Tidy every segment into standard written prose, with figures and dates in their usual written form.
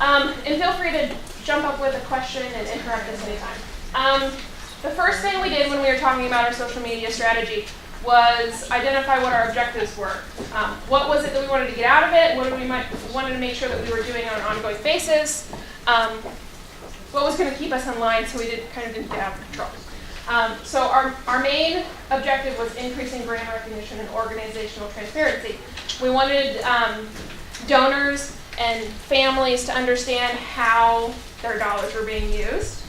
And feel free to jump up with a question and interrupt us anytime. The first thing we did when we were talking about our social media strategy was identify what our objectives were. What was it that we wanted to get out of it? What did we wanted to make sure that we were doing on an ongoing basis? What was going to keep us in line so we didn't get out of control? So our main objective was increasing brand recognition and organizational transparency. We wanted donors and families to understand how their dollars were being used.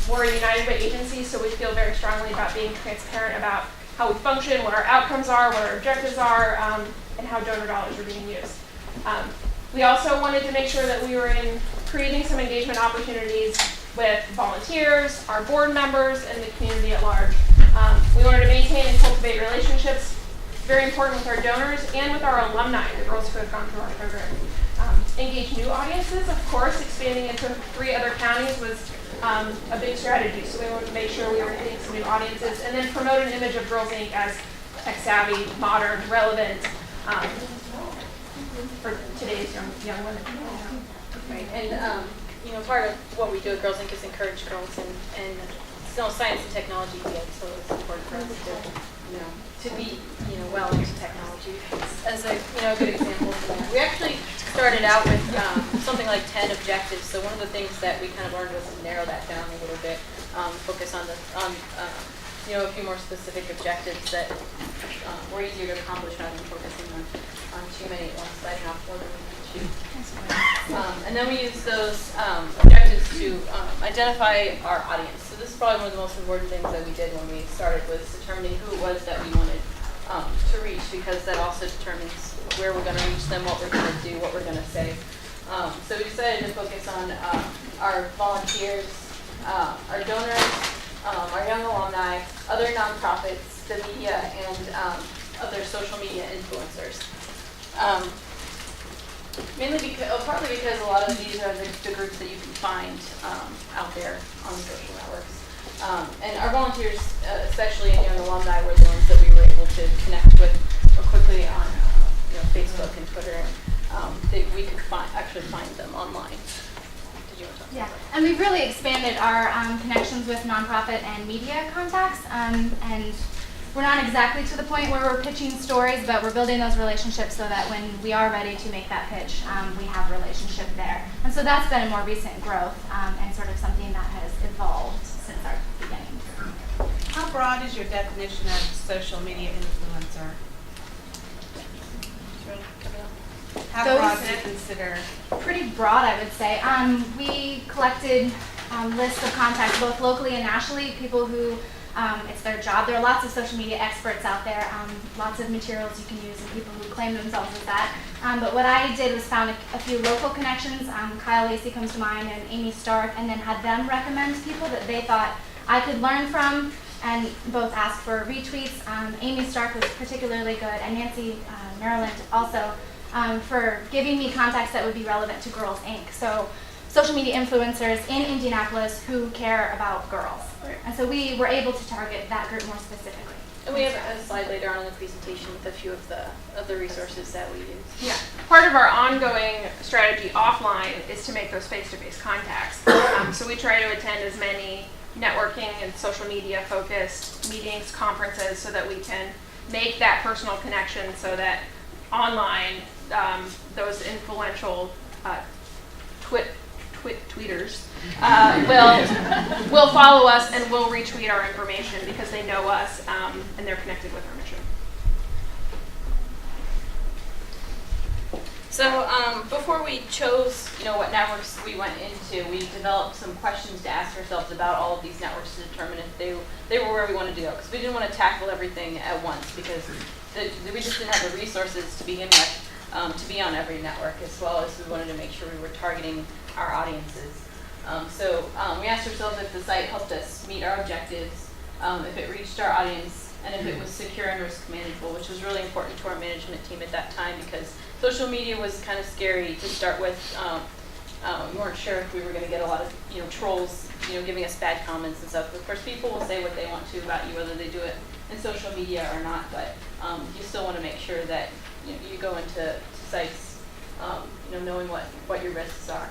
We're a United Way agency, so we feel very strongly about being transparent about how we function, what our outcomes are, what our objectives are, and how donor dollars are being used. We also wanted to make sure that we were creating some engagement opportunities with volunteers, our board members, and the community at large. We wanted to maintain and cultivate relationships, very important with our donors and with our alumni, the girls who have gone through our program. Engage new audiences, of course, expanding into 3 other counties was a big strategy, so we wanted to make sure we were hitting some new audiences, and then promote an image of Girls Inc. as tech-savvy, modern, relevant for today's young women. Right, and part of what we do at Girls Inc. is encourage girls and science and technology field, so it's important for us to be well into technology. As a good example of that, we actually started out with something like 10 objectives. So one of the things that we kind of learned was to narrow that down a little bit, focus on a few more specific objectives that were easier to accomplish rather than focusing on too many at once. I have more than we can shoot. And then we use those objectives to identify our audience. So this is probably one of the most important things that we did when we started, was determining who it was that we wanted to reach, because that also determines where we're going to reach them, what we're going to do, what we're going to say. So we decided to focus on our volunteers, our donors, our young alumni, other nonprofits, the media, and other social media influencers. Partly because a lot of these are the groups that you can find out there on social networks. And our volunteers, especially in young alumni, were the ones that we were able to connect with quickly on Facebook and Twitter. We could actually find them online. Did you want to talk about that? And we've really expanded our connections with nonprofit and media contacts. And we're not exactly to the point where we're pitching stories, but we're building those relationships so that when we are ready to make that pitch, we have a relationship there. And so that's been a more recent growth and sort of something that has evolved since our beginning. How broad is your definition of social media influencer? How broad do you consider? Pretty broad, I would say. We collected lists of contacts both locally and nationally, people who it's their job. There are lots of social media experts out there, lots of materials you can use, and people who claim themselves as that. But what I did was found a few local connections. Kyle Lacey comes to mind, and Amy Stark, and then had them recommend people that they thought I could learn from, and both ask for retweets. Amy Stark was particularly good, and Nancy Maryland also, for giving me contacts that would be relevant to Girls Inc. So social media influencers in Indianapolis who care about girls. And so we were able to target that group more specifically. And we have a slide later on in the presentation with a few of the resources that we use. Yeah. Part of our ongoing strategy offline is to make those face-to-face contacts. So we try to attend as many networking and social media focused meetings, conferences, so that we can make that personal connection, so that online those influential tweeters will follow us and will retweet our information because they know us and they're connected with our mission. So before we chose, what networks we went into, we developed some questions to ask ourselves about all of these networks to determine if they were where we wanted to go. Because we didn't want to tackle everything at once, because we just didn't have the resources to begin with to be on every network, as well as we wanted to make sure we were targeting our audiences. So we asked ourselves if the site helped us meet our objectives, if it reached our audience, and if it was secure and risk manageable, which was really important to our management team at that time, because social media was kind of scary to start with. We weren't sure if we were going to get a lot of trolls giving us bad comments and stuff. Of course, people will say what they want to about you, whether they do it in social media or not, but you still want to make sure that you go into sites knowing what your risks are.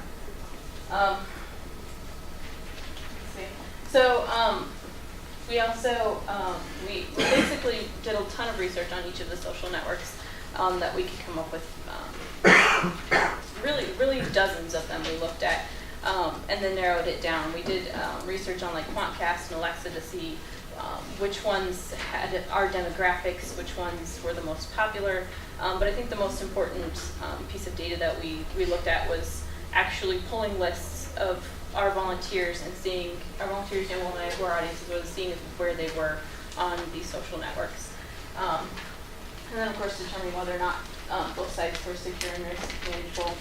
Let's see. So we also we basically did a ton of research on each of the social networks that we could come up with. Really dozens of them we looked at, and then narrowed it down. We did research on like Quantcast and Alexa to see which ones had our demographics, which ones were the most popular. But I think the most important piece of data that we looked at was actually pulling lists of our volunteers and seeing our volunteers, young women who our audiences was seeing where they were on these social networks. And then of course determining whether or not both sites were secure and manageable.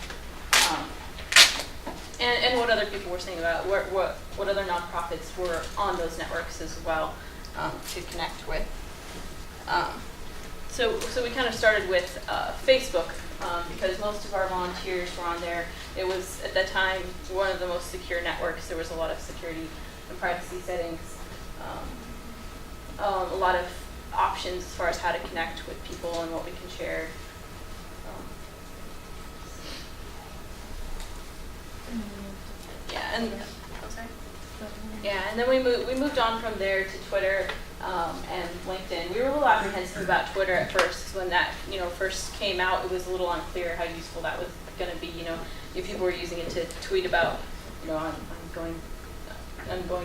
And what other people were saying about what other nonprofits were on those networks as well to connect with. So we kind of started with Facebook because most of our volunteers were on there. It was at that time one of the most secure networks. There was a lot of security and privacy settings, a lot of options as far as how to connect with people and what we can share. Yeah, and I'm sorry. Yeah, and then we moved on from there to Twitter and LinkedIn. We were a little apprehensive about Twitter at first, 'cause when that first came out, it was a little unclear how useful that was going to be. If people were using it to tweet about, I'm going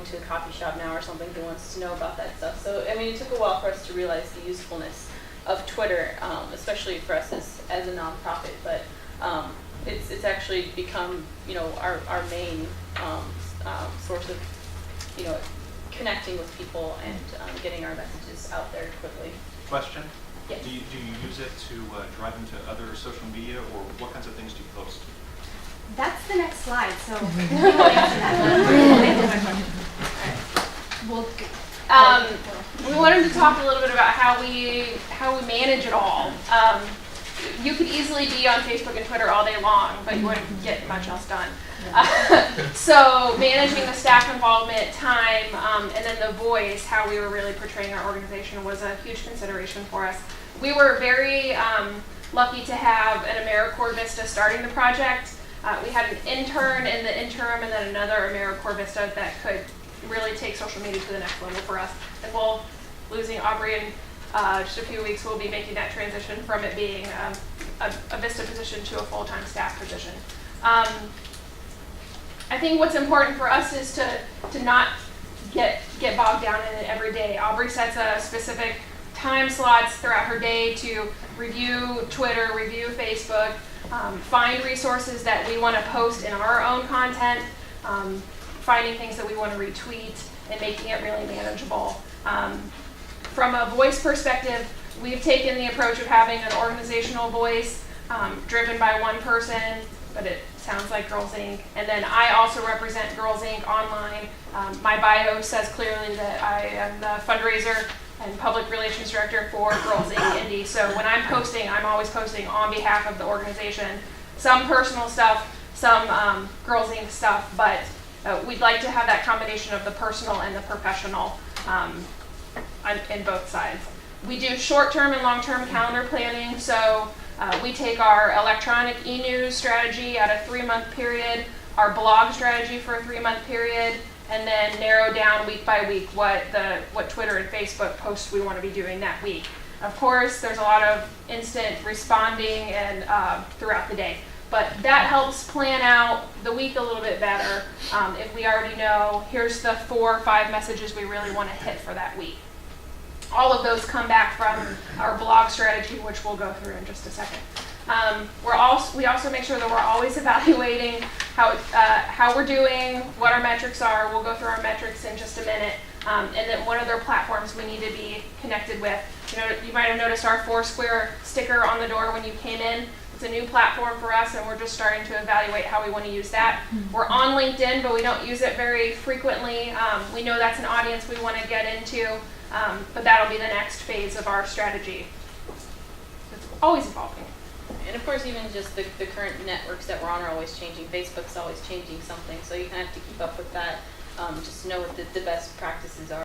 to a coffee shop now or something. Who wants to know about that stuff? So I mean, it took a while for us to realize the usefulness of Twitter, especially for us as a nonprofit. But it's actually become our main source of connecting with people and getting our messages out there quickly. Question? Yes. Do you use it to drive into other social media, or what kinds of things do you post? That's the next slide, so we will answer that. We wanted to talk a little bit about how we manage it all. You could easily be on Facebook and Twitter all day long, but you wouldn't get much else done. So managing the staff involvement, time, and then the voice, how we were really portraying our organization was a huge consideration for us. We were very lucky to have an AmeriCorps Vista starting the project. We had an intern in the interim and then another AmeriCorps Vista that could really take social media to the next level for us. And we'll, losing Aubrey in just a few weeks, we'll be making that transition from it being a Vista position to a full-time staff position. I think what's important for us is to not get bogged down in it every day. Aubrey sets a specific time slots throughout her day to review Twitter, review Facebook, find resources that we want to post in our own content, finding things that we want to retweet, and making it really manageable. From a voice perspective, we've taken the approach of having an organizational voice driven by one person, but it sounds like Girls Inc. And then I also represent Girls Inc. online. My bio says clearly that I am the fundraiser and public relations director for Girls Inc. Indy. So when I'm posting, I'm always posting on behalf of the organization. Some personal stuff, some Girls Inc. stuff, but we'd like to have that combination of the personal and the professional in both sides. We do short-term and long-term calendar planning, so we take our electronic e-news strategy at a 3-month period, our blog strategy for a 3-month period, and then narrow down week by week what Twitter and Facebook posts we want to be doing that week. Of course, there's a lot of instant responding and throughout the day, but that helps plan out the week a little bit better if we already know here's the 4 or 5 messages we really want to hit for that week. All of those come back from our blog strategy, which we'll go through in just a second. We also make sure that we're always evaluating how we're doing, what our metrics are. We'll go through our metrics in just a minute, and then what other platforms we need to be connected with. You might have noticed our Foursquare sticker on the door when you came in. It's a new platform for us, and we're just starting to evaluate how we want to use that. We're on LinkedIn, but we don't use it very frequently. We know that's an audience we want to get into. But that'll be the next phase of our strategy. It's always evolving. And of course, even just the current networks that we're on are always changing. Facebook's always changing something, so you kind of have to keep up with that, just to know what the best practices are.